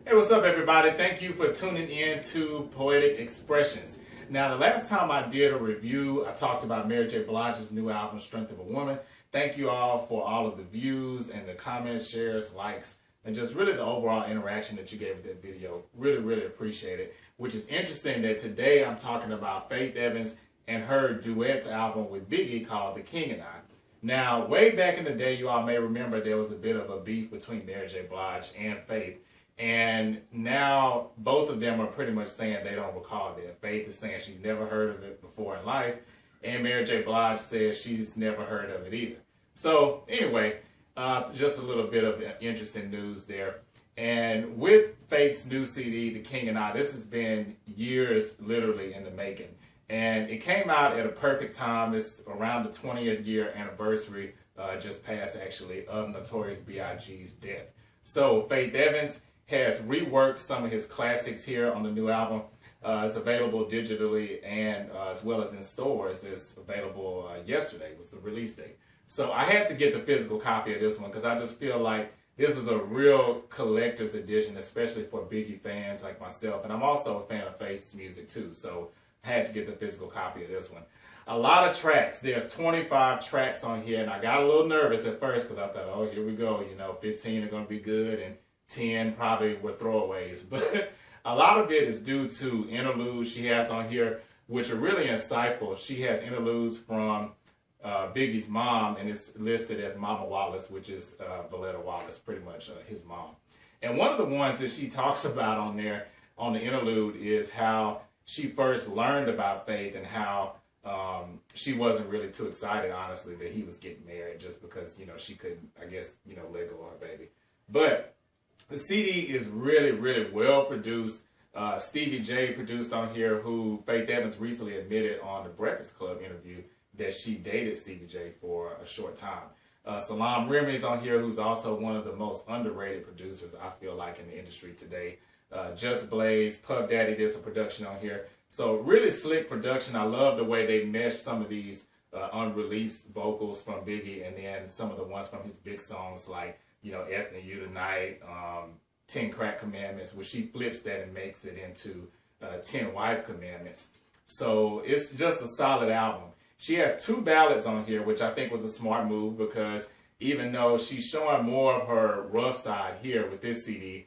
Hey, what's up, everybody? Thank you for tuning in to Poetic Expressions. Now, the last time I did a review, I talked about Mary J. Blige's new album, Strength of a Woman. Thank you all for all of the views and the comments, shares, likes, and just really the overall interaction that you gave with that video. Really appreciate it. Which is interesting that today I'm talking about Faith Evans and her duets album with Biggie called The King and I. Now, way back in the day, you all may remember there was a bit of a beef between Mary J. Blige and Faith. And now both of them are pretty much saying they don't recall that. Faith is saying she's never heard of it before in life, and Mary J. Blige says she's never heard of it either. So anyway, just a little bit of interesting news there. And with Faith's new CD, The King and I, this has been years literally in the making. And it came out at a perfect time. It's around the 20th year anniversary, just passed actually, of Notorious B.I.G's death. So Faith Evans has reworked some of his classics here on the new album. It's available digitally and as well as in stores. It's available yesterday was the release date. So I had to get the physical copy of this one because I just feel like this is a real collector's edition, especially for Biggie fans like myself. And I'm also a fan of Faith's music too, so I had to get the physical copy of this one. A lot of tracks. There's 25 tracks on here, and I got a little nervous at first because I thought, oh, here we go. You know, 15 are going to be good, and 10 probably were throwaways. But a lot of it is due to interludes she has on here, which are really insightful. She has interludes from Biggie's mom, and it's listed as Mama Wallace, which is Valletta Wallace, pretty much his mom. And one of the ones that she talks about on there, on the interlude, is how she first learned about Faith and how she wasn't really too excited, honestly, that he was getting married just because, you know, she couldn't, I guess, you know, let go of her baby. But the CD is really well produced. Stevie J produced on here, who Faith Evans recently admitted on the Breakfast Club interview that she dated Stevie J for a short time. Salam Remy's on here, who's also one of the most underrated producers, I feel like, in the industry today. Just Blaze, Puff Daddy did some production on here. So really slick production. I love the way they meshed some of these unreleased vocals from Biggie and then some of the ones from his big songs like, you know, Effing You Tonight, 10 Crack Commandments, where she flips that and makes it into 10 Wife Commandments. So it's just a solid album. She has 2 ballads on here, which I think was a smart move because even though she's showing more of her rough side here with this CD,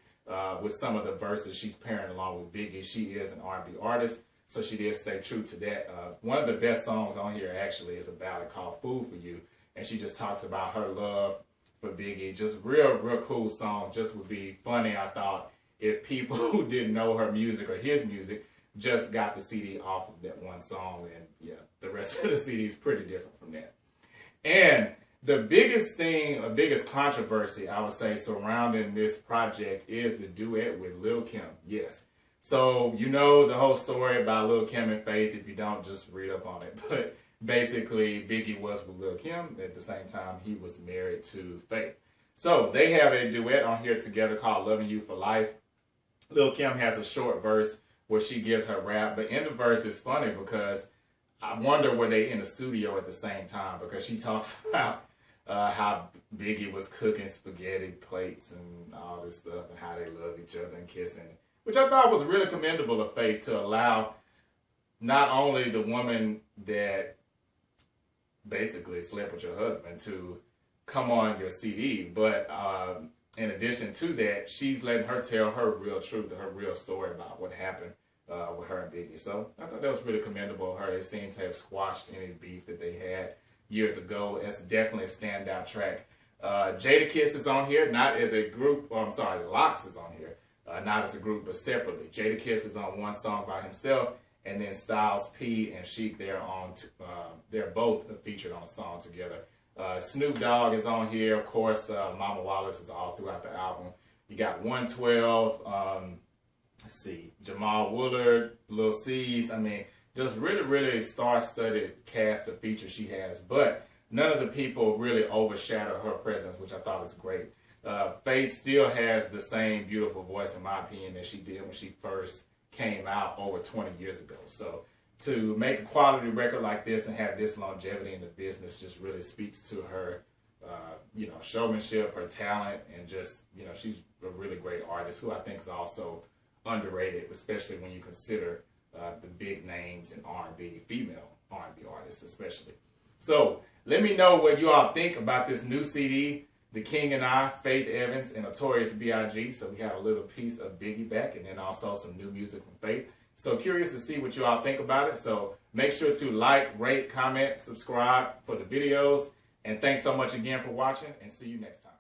with some of the verses she's pairing along with Biggie, she is an R&B artist, so she did stay true to that. One of the best songs on here actually is a ballad called Fool for You, and she just talks about her love for Biggie. Just real cool song. Just would be funny, I thought, if people who didn't know her music or his music just got the CD off of that one song, and yeah, the rest of the CD is pretty different from that. And the biggest thing, or biggest controversy, I would say, surrounding this project is the duet with Lil Kim. Yes. So, you know the whole story about Lil Kim and Faith. If you don't, just read up on it. But basically, Biggie was with Lil Kim. At the same time, he was married to Faith. So, they have a duet on here together called Loving You for Life. Lil Kim has a short verse where she gives her rap. But in the verse, it's funny because I wonder were they in the studio at the same time, because she talks about how Biggie was cooking spaghetti plates and all this stuff and how they love each other and kissing, which I thought was really commendable of Faith to allow not only the woman that basically slept with your husband to come on your CD, but in addition to that, she's letting her tell her real truth, her real story about what happened with her and Biggie. So I thought that was really commendable of her. They seem to have squashed any beef that they had years ago. It's definitely a standout track. Jadakiss is on here, not as a group. Oh, I'm sorry, Lox is on here, not as a group, but separately. Jadakiss is on one song by himself, and then Styles P and Sheik, they're both featured on a song together. Snoop Dogg is on here, of course. Mama Wallace is all throughout the album. You got 112. Let's see, Jamal Woolard, Lil C's. I mean, just really star-studded cast of features she has, but none of the people really overshadow her presence, which I thought was great. Faith still has the same beautiful voice, in my opinion, that she did when she first came out over 20 years ago. So to make a quality record like this and have this longevity in the business just really speaks to her showmanship, her talent, and just, she's a really great artist who I think is also underrated, especially when you consider the big names in R&B, female R&B artists especially. So let me know what you all think about this new CD, The King and I, Faith Evans, and Notorious B.I.G. So we have a little piece of Biggie back, and then also some new music from Faith. So curious to see what you all think about it. So make sure to like, rate, comment, subscribe for the videos. And thanks so much again for watching, and see you next time.